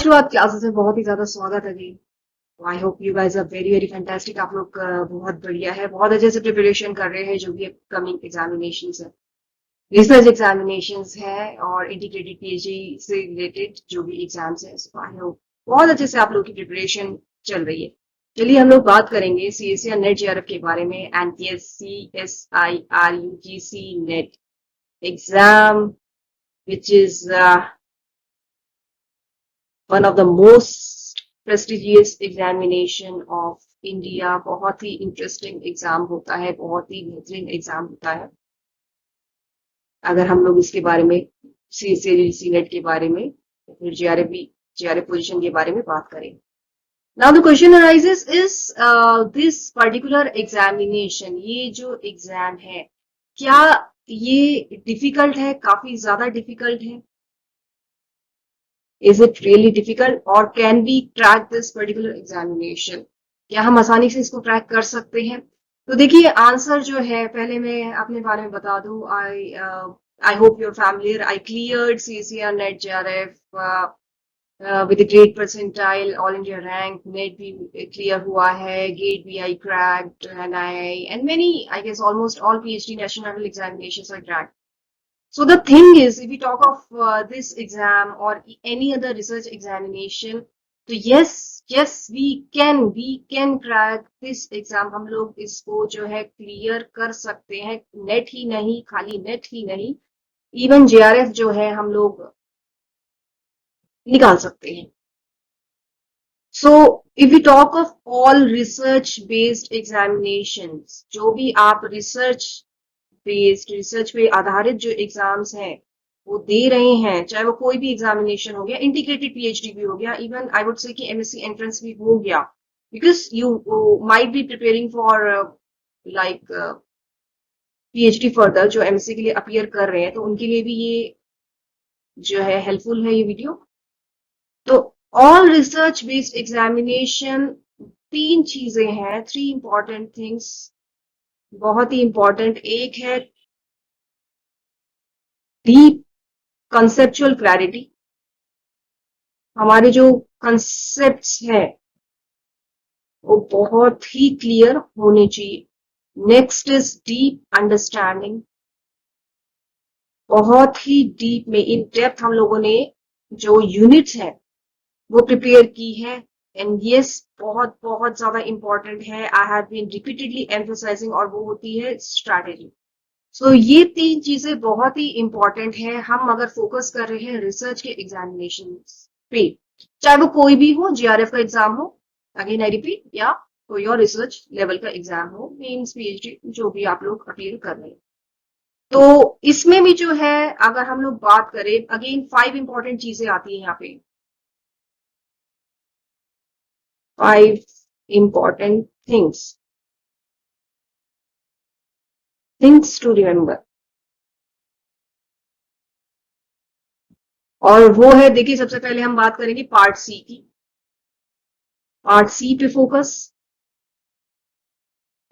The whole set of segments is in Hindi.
टू आवर क्लासेस में बहुत ही ज्यादा स्वागत है जी। I hope you guys are very very fantastic. आप लोग बहुत बढ़िया है, बहुत अच्छे से प्रिपरेशन कर रहे हैं जो भी अपकमिंग एग्जामिनेशंस है, रिसर्च एग्जामिनेशंस है और इंटीग्रेटेड पीएचडी से रिलेटेड जो भी एग्जाम्स है। सो आई होप बहुत अच्छे से आप लोग की प्रिपरेशन चल रही है। चलिए हम लोग बात करेंगे सीएससी और नेट जेआरएफ के बारे में। And yes, CSIRUGC net exam which is one of the most prestigious examination of India। बहुत ही इंटरेस्टिंग एग्जाम होता है, बहुत ही बेहतरीन एग्जाम होता है। अगर हम लोग इसके बारे में सीएससी नेट के बारे में फिर जेआरएफ पोजीशन के बारे में बात करें। Now the question arises is this particular examination, ये जो एग्जाम है क्या ये डिफिकल्ट है, काफी ज्यादा डिफिकल्ट है? Is it really difficult or can we crack this particular examination? क्या हम आसानी से इसको क्रैक कर सकते हैं? तो देखिए आंसर जो है, पहले मैं अपने बारे में बता दूं। I hope you're familiar. I cleared CSIR NET JRF with a great percentile, all India rank, NET भी क्लियर हुआ है, गेट भी I cracked, NII and many, I guess almost all PhD national level examinations are cracked. So the thing is, if we talk of this exam or any other research examination, तो yes we can crack this exam। हम लोग इसको जो है क्लियर कर सकते हैं। नेट ही नहीं, खाली नेट ही नहीं, इवन जेआरएफ जो है हम लोग निकाल सकते हैं। So if we talk of all research based examinations, जो भी आप रिसर्च पे आधारित जो एग्जाम्स हैं वो दे रहे हैं, चाहे वो कोई भी एग्जामिनेशन हो गया, इंटीग्रेटेड पीएचडी भी हो गया, इवन आई वुड से कि एमएससी एंट्रेंस भी हो गया, because you might be preparing for like PhD further, जो एमएससी के लिए अपीयर कर रहे हैं, तो उनके लिए भी ये जो है हेल्पफुल है ये वीडियो। तो ऑल रिसर्च बेस्ड एग्जामिनेशन, तीन चीजें हैं, थ्री इंपॉर्टेंट थिंग्स, बहुत ही इंपॉर्टेंट। एक है डीप कंसेप्चुअल क्लैरिटी, हमारे जो कंसेप्ट्स है वो बहुत ही क्लियर होने चाहिए। नेक्स्ट इज डीप अंडरस्टैंडिंग, बहुत ही डीप में इन डेप्थ हम लोगों ने जो यूनिट्स है वो प्रिपेयर की है। एंड यस, बहुत बहुत ज्यादा इंपॉर्टेंट है, I have been repeatedly emphasising, और वो होती है स्ट्रैटेजी। सो ये तीन चीजें बहुत ही इंपॉर्टेंट है। हम अगर फोकस कर रहे हैं रिसर्च के एग्जामिनेशन पे, चाहे वो कोई भी हो, जेआरएफ का एग्जाम हो, अगेन आई रिपीट, या कोई और रिसर्च लेवल का एग्जाम हो, मीन्स पीएचडी, जो भी आप लोग अपील कर रहे हैं, तो इसमें भी जो है अगर हम लोग बात करें, अगेन 5 इंपॉर्टेंट चीजें आती है यहाँ पे, 5 इंपॉर्टेंट थिंग्स टू रिमेम्बर। और वो है, देखिए सबसे पहले हम बात करेंगे पार्ट सी की। पार्ट सी पे focus,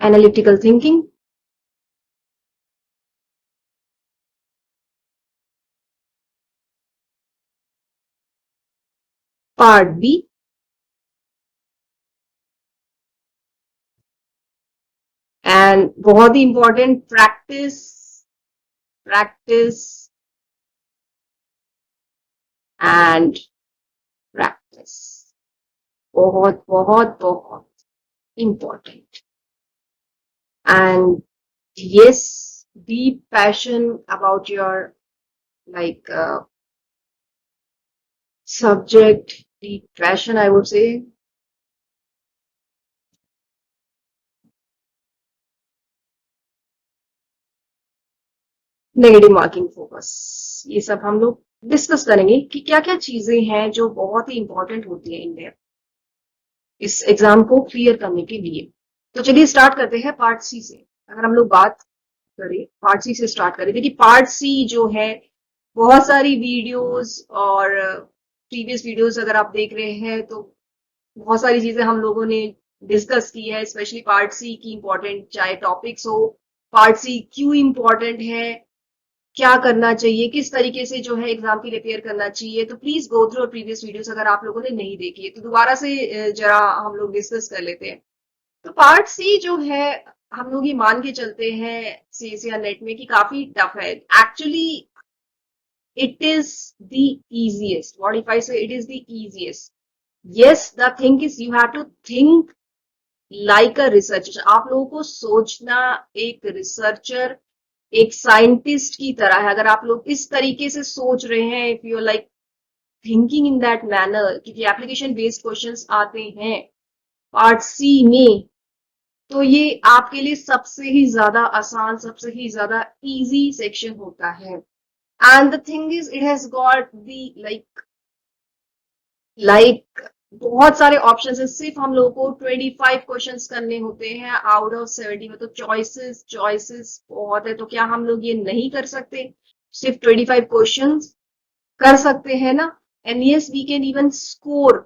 analytical thinking. Part B, and बहुत ही important, practice practice and practice, बहुत बहुत बहुत important. And yes, deep passion about your like subject, deep passion I would say। Negative marking focus, ये सब हम लोग डिस्कस करेंगे कि क्या क्या चीजें हैं जो बहुत ही इंपॉर्टेंट होती है इंडिया इस एग्जाम को क्लियर करने के लिए। तो चलिए स्टार्ट करते हैं पार्ट सी से। अगर हम लोग बात करें, पार्ट सी से स्टार्ट करें, देखिए पार्ट सी जो है, बहुत सारी वीडियोस और प्रीवियस वीडियोस अगर आप देख रहे हैं तो बहुत सारी चीजें हम लोगों ने डिस्कस की है, स्पेशली पार्ट सी की इंपॉर्टेंट चाहे टॉपिक्स हो। पार्ट सी क्यों इंपॉर्टेंट है, क्या करना चाहिए, किस तरीके से जो है एग्जाम के लिए प्रिपेयर करना चाहिए, तो please go through previous videos अगर आप लोगों ने नहीं देखी है तो दोबारा से जरा हम लोग डिस्कस कर लेते हैं। तो पार्ट सी जो है हम लोग ये मान के चलते हैं सीएसईआर नेट में कि काफी टफ है। Actually it is the easiest. What if I say it is the easiest? Yes, the thing is you have to think like a researcher. आप लोगों को सोचना एक रिसर्चर, एक साइंटिस्ट की तरह है। अगर आप लोग इस तरीके से सोच रहे हैं, if you like thinking in that manner, क्योंकि एप्लीकेशन बेस्ड क्वेश्चंस आते हैं पार्ट सी में, तो ये आपके लिए सबसे ही ज्यादा आसान, सबसे ही ज्यादा इजी सेक्शन होता है। And the thing is it has got the like बहुत सारे ऑप्शंस है। सिर्फ हम लोगों को 25 क्वेश्चंस करने होते हैं आउट ऑफ 70 में, तो चॉइसेस चॉइसेस बहुत है। तो क्या हम लोग ये नहीं कर सकते? सिर्फ 25 क्वेश्चंस कर सकते हैं ना। And yes we can even score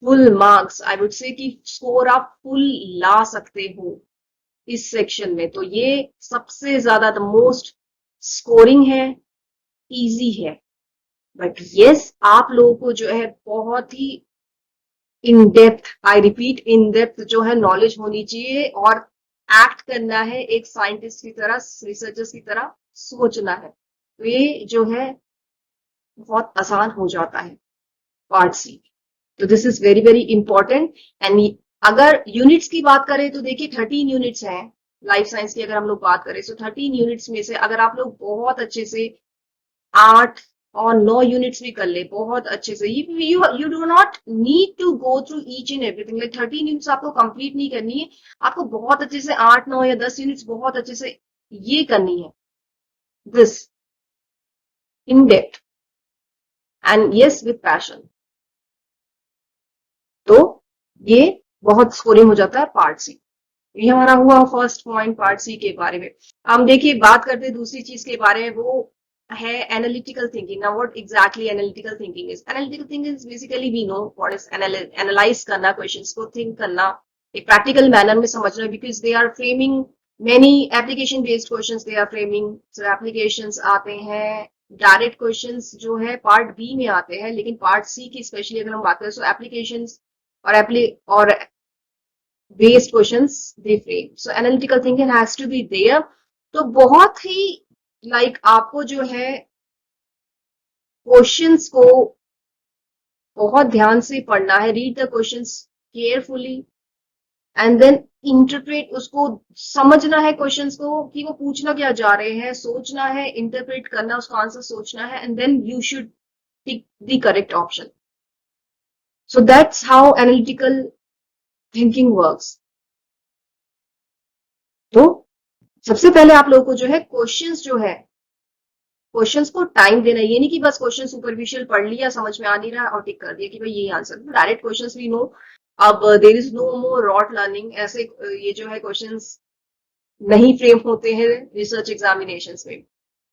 full marks. I would say कि स्कोर आप फुल ला सकते हो इस सेक्शन में। तो ये सबसे ज्यादा द मोस्ट स्कोरिंग है, इजी है। बट यस आप लोगों को जो है बहुत ही in depth, I repeat in depth जो है नॉलेज होनी चाहिए, और एक्ट करना है एक साइंटिस्ट की तरह, रिसर्चर्स की तरह सोचना है। तो ये जो है बहुत आसान हो जाता है पार्ट सी। तो this is very very important. And अगर यूनिट्स की बात करें तो देखिए 13 यूनिट्स हैं लाइफ साइंस की। अगर हम लोग बात करें तो 13 यूनिट्स में से अगर आप लोग बहुत अच्छे से 8 और 9 यूनिट्स भी कर ले बहुत अच्छे से, you do not need to go through each and everything. Like 13 units आपको कंप्लीट नहीं करनी है, आपको बहुत अच्छे से 8 9 या 10 यूनिट्स बहुत अच्छे से ये करनी है, this in depth and yes with passion. तो ये बहुत स्कोरिंग हो जाता है पार्ट सी। ये हमारा हुआ फर्स्ट पॉइंट पार्ट सी के बारे में। हम देखिए बात करते हैं दूसरी चीज के बारे में, वो है analytical thinking. Now what exactly analytical thinking is? Analytical thinking is basically we know what is analyse करना, क्वेश्चंस को थिंक करना, एक प्रैक्टिकल मैनर में समझना, because they are framing many application based questions they are framing. So applications आते हैं, डायरेक्ट क्वेश्चंस जो है पार्ट बी में आते हैं, लेकिन पार्ट सी की स्पेशली अगर हम बात करें, सो एप्लीकेशंस और based questions they frame. So analytical thinking has to be there. तो बहुत ही आपको जो है क्वेश्चंस को बहुत ध्यान से पढ़ना है, read the questions carefully and then interpret, उसको समझना है क्वेश्चंस को कि वो पूछना क्या जा रहे हैं, सोचना है, इंटरप्रेट करना, उसका आंसर सोचना है, and then you should pick the correct option. So that's how analytical thinking works. तो सबसे पहले आप लोगों को जो है क्वेश्चंस जो है, क्वेश्चंस को टाइम देना। ये नहीं कि बस क्वेश्चन सुपरफिशियल पढ़ लिया, समझ में आ नहीं रहा और टिक कर दिया कि भाई यही answer. Direct questions we know. अब there is no more rote learning. ऐसे ये जो है क्वेश्चंस नहीं फ्रेम होते हैं रिसर्च एग्जामिनेशंस में।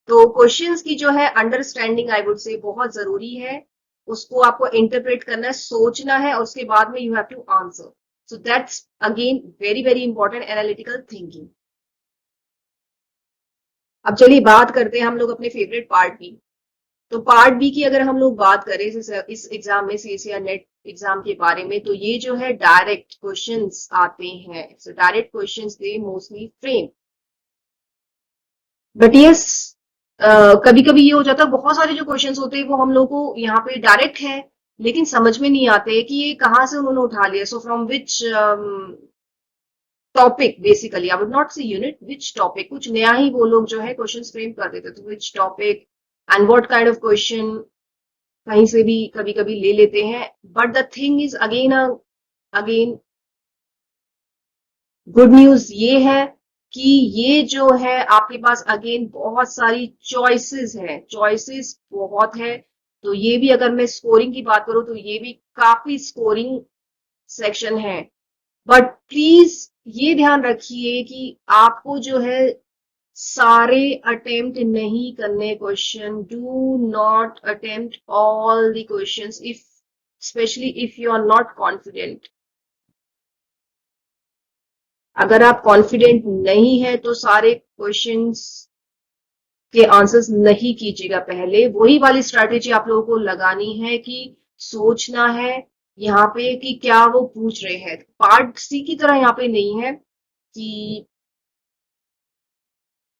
तो क्वेश्चंस की जो है अंडरस्टैंडिंग आई वुड से बहुत जरूरी है। उसको आपको इंटरप्रेट करना है, सोचना है, और उसके बाद में you have to answer. So that's again very very important analytical thinking. अब चलिए बात करते हैं हम लोग अपने फेवरेट पार्ट बी। तो पार्ट बी की अगर हम लोग बात करें इस एग्जाम में, सीएसईआर नेट एग्जाम के बारे में, तो ये जो है डायरेक्ट क्वेश्चंस आते हैं। So direct questions they mostly frame. But yes कभी कभी ये हो जाता है बहुत सारे जो क्वेश्चंस होते हैं वो हम लोग को यहाँ पे डायरेक्ट है, लेकिन समझ में नहीं आते कि ये कहाँ से उन्होंने उठा लिया। So from which topic, basically I would not से यूनिट, विच टॉपिक, कुछ नया ही वो लोग जो है क्वेश्चंस फ्रेम कर देते। तो which topic and what kind of question कहीं से भी कभी कभी ले लेते हैं। But the thing is again good news ये है कि ये जो है आपके पास अगेन बहुत सारी चॉइसेस है, चॉइसेस बहुत है। तो ये भी अगर मैं स्कोरिंग की बात करूं तो ये भी काफी स्कोरिंग सेक्शन है। बट प्लीज ये ध्यान रखिए कि आपको जो है सारे अटेम्प्ट नहीं करने question. Do not attempt all the questions if specially if you are not confident. अगर आप कॉन्फिडेंट नहीं है तो सारे क्वेश्चंस के आंसर्स नहीं कीजिएगा। पहले वही वाली स्ट्रैटेजी आप लोगों को लगानी है कि सोचना है यहाँ पे कि क्या वो पूछ रहे हैं। पार्ट सी की तरह यहाँ पे नहीं है कि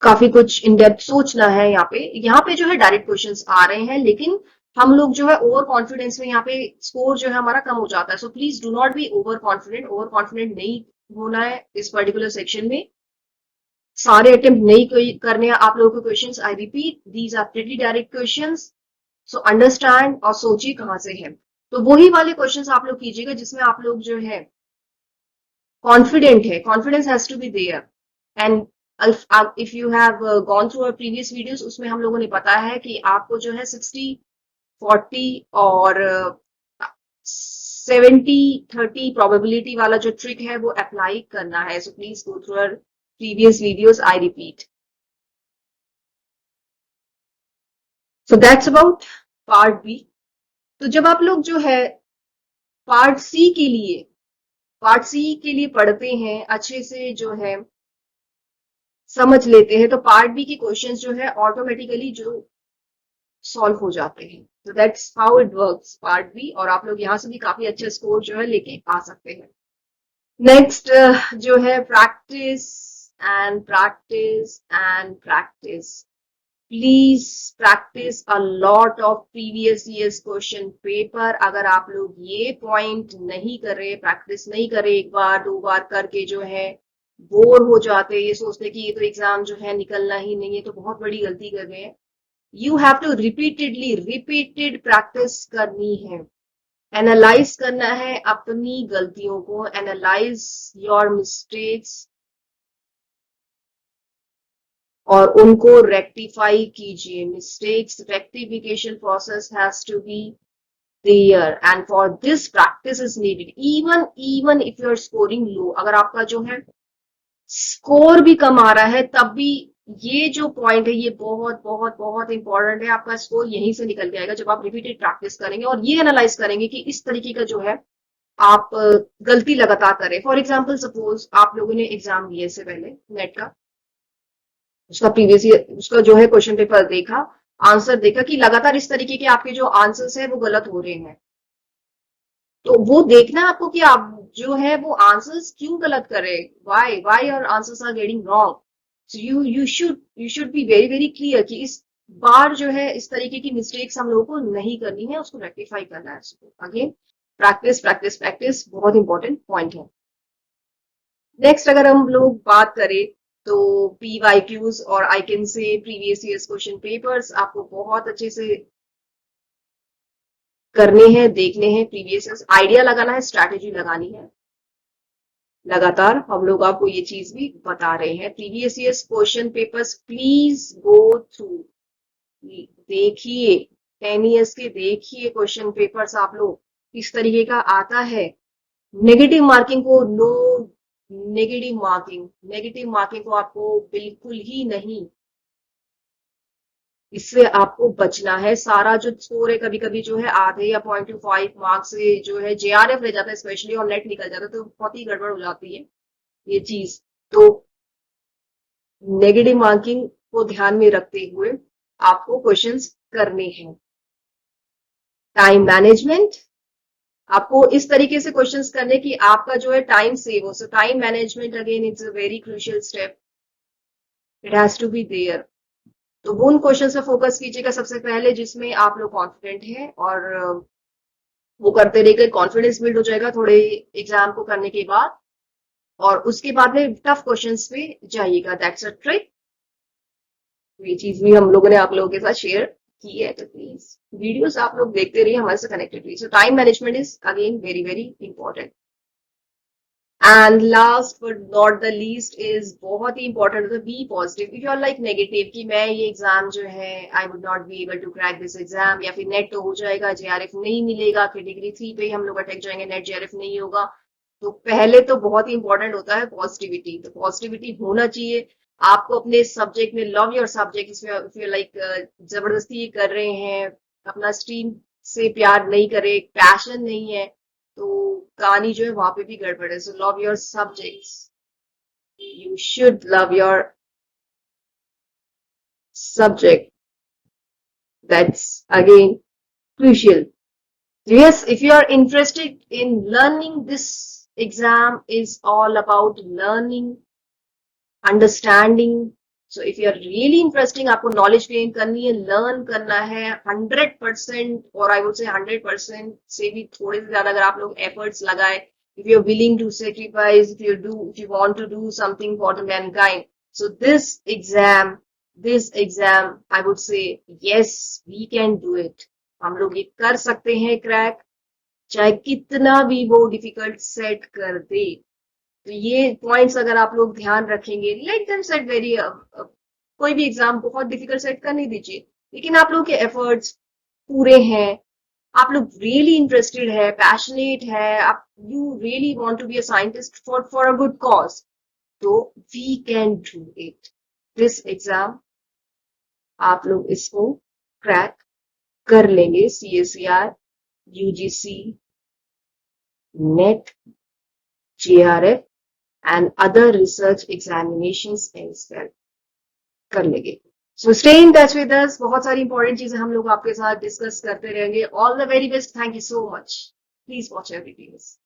काफी कुछ इन डेप्थ सोचना है। यहाँ पे जो है डायरेक्ट क्वेश्चंस आ रहे हैं, लेकिन हम लोग जो है ओवर कॉन्फिडेंस में यहाँ पे स्कोर जो है हमारा कम हो जाता है। So please do not be over confident. Over confident नहीं होना है इस पर्टिकुलर सेक्शन में। सारे अटेम्प्ट नहीं करने हैं आप लोगों के questions. I repeat, these are pretty direct questions. So understand और सोचिए कहाँ से है। तो वही वाले क्वेश्चंस आप लोग कीजिएगा जिसमें आप लोग जो है कॉन्फिडेंट है। Confidence has to be there. And if you have gone through our previous videos, उसमें हम लोगों ने बताया है कि आपको जो है 60-40 और 70-30 प्रोबेबिलिटी वाला जो ट्रिक है वो अप्लाई करना है। So please go through our previous videos. I repeat, so that's about part B. तो जब आप लोग जो है पार्ट सी के लिए पार्ट सी के लिए पढ़ते हैं, अच्छे से जो है समझ लेते हैं, तो पार्ट बी के क्वेश्चंस जो है ऑटोमेटिकली जो सॉल्व हो जाते हैं। तो that's how it works part B. और आप लोग यहाँ से भी काफी अच्छा स्कोर जो है लेके आ सकते हैं। नेक्स्ट जो है practice and practice and practice. Please practice a lot of previous years question paper. अगर आप लोग ये पॉइंट नहीं कर रहे, प्रैक्टिस नहीं करे, एक बार दो बार करके जो है बोर हो जाते, ये सोचते कि ये तो एग्जाम जो है निकलना ही नहीं है, तो बहुत बड़ी गलती कर रहे हैं। You have to repeated practice करनी है। एनालाइज करना है अपनी गलतियों को। एनालाइज योर मिस्टेक्स और उनको रेक्टिफाई कीजिए। Mistakes rectification process has to be there and for this practice is needed. Even if you are scoring low, अगर आपका जो है स्कोर भी कम आ रहा है, तब भी ये जो पॉइंट है ये बहुत बहुत बहुत इंपॉर्टेंट है। आपका स्कोर यहीं से निकल के आएगा जब आप रिपीटेड प्रैक्टिस करेंगे और ये एनालाइज करेंगे कि इस तरीके का जो है आप गलती लगातार करें। फॉर एग्जाम्पल, सपोज आप लोगों ने एग्जाम दिए इससे पहले नेट का, उसका प्रीवियस ईयर उसका जो है क्वेश्चन पेपर देखा, आंसर देखा कि लगातार इस तरीके के आपके जो आंसर्स है वो गलत हो रहे हैं। तो वो देखना है आपको कि आप जो है वो आंसर्स क्यों गलत कर रहे हैं। Why your answers are getting wrong. So you should be very very clear कि इस बार जो है इस तरीके की मिस्टेक्स हम लोगों को नहीं करनी है, उसको रेक्टिफाई करना है। अगेन, प्रैक्टिस प्रैक्टिस प्रैक्टिस बहुत इंपॉर्टेंट पॉइंट है। नेक्स्ट अगर हम लोग बात करें तो PYQs और I can say previous years question papers आपको बहुत अच्छे से करने हैं, देखने हैं। प्रीवियस ईयर्स आइडिया लगाना है, स्ट्रैटेजी लगानी है। लगातार हम लोग आपको ये चीज भी बता रहे हैं। Previous years question papers please go through, देखिए 10 ईयर्स के देखिए क्वेश्चन पेपर्स आप लोग किस तरीके का आता है। नेगेटिव मार्किंग को नो, नेगेटिव मार्किंग को आपको बिल्कुल ही नहीं, इससे आपको बचना है। सारा जो स्कोर है कभी कभी जो है आधे या 0.25 मार्क्स से जो है JRF रह जाता है, स्पेशली और नेट निकल जाता है, तो बहुत ही गड़बड़ हो जाती है ये चीज। तो नेगेटिव मार्किंग को ध्यान में रखते हुए आपको क्वेश्चंस करने हैं। टाइम मैनेजमेंट, आपको इस तरीके से क्वेश्चंस करने की आपका जो है टाइम सेव हो। So time management again it's a very crucial step, it has to be there. तो वो उन क्वेश्चन पे फोकस कीजिएगा सबसे पहले जिसमें आप लोग कॉन्फिडेंट हैं, और वो करते रहिए, कॉन्फिडेंस बिल्ड हो जाएगा थोड़े एग्जाम को करने के बाद। और उसके बाद में टफ क्वेश्चंस पे जाइएगा। That's a trick. ये चीज भी हम लोगों ने आप लोगों के साथ शेयर की है, तो प्लीज वीडियोस आप लोग देखते रहिए, हमारे से कनेक्टेड रहिए। So time management is again very very important. And last but not the least is बहुत ही important, be positive. If you are like negative कि मैं ये एग्जाम जो है I would not be able to crack this exam, या फिर नेट तो हो जाएगा, JRF नहीं मिलेगा, कैटेगरी 3 पे ही हम लोग अटक जाएंगे, नेट JRF नहीं होगा। तो पहले तो बहुत ही इंपॉर्टेंट होता है पॉजिटिविटी। तो पॉजिटिविटी होना चाहिए आपको अपने सब्जेक्ट में। Love your subject. इसमें लाइक जबरदस्ती ये कर रहे हैं, अपना स्ट्रीम से प्यार नहीं करे, पैशन नहीं है, तो कहानी जो है वहां पे भी गड़बड़ है। So love your subjects, you should love your subject. That's again crucial. Yes, if you are interested in learning, this exam is all about learning, understanding. So if you are really interesting, आपको knowledge gain करनी है, learn करना है 100%, और I would say 100% से भी थोड़े से ज्यादा अगर आप लोग efforts लगाए, if you are willing to sacrifice, if you want to do something for the mankind, so this exam, I would say yes, we can do it. हम लोग ये कर सकते हैं क्रैक, चाहे कितना भी वो डिफिकल्ट सेट कर दे। तो ये पॉइंट्स अगर आप लोग ध्यान रखेंगे, लेट देम सेट वेरी, कोई भी एग्जाम बहुत डिफिकल्ट सेट करने दीजिए, लेकिन आप लोग के एफर्ट्स पूरे हैं, आप लोग रियली इंटरेस्टेड है, पैशनेट है, आप you really want to be a scientist for a good cause, तो we can do it. This exam आप लोग इसको क्रैक कर लेंगे, CSER, UGC, NET, JRF and other research examinations as well कर लेंगे। So stay in touch with us, बहुत सारी इंपॉर्टेंट चीजें हम लोग आपके साथ डिस्कस करते रहेंगे। All the very best, thank you so much, please watch every videos.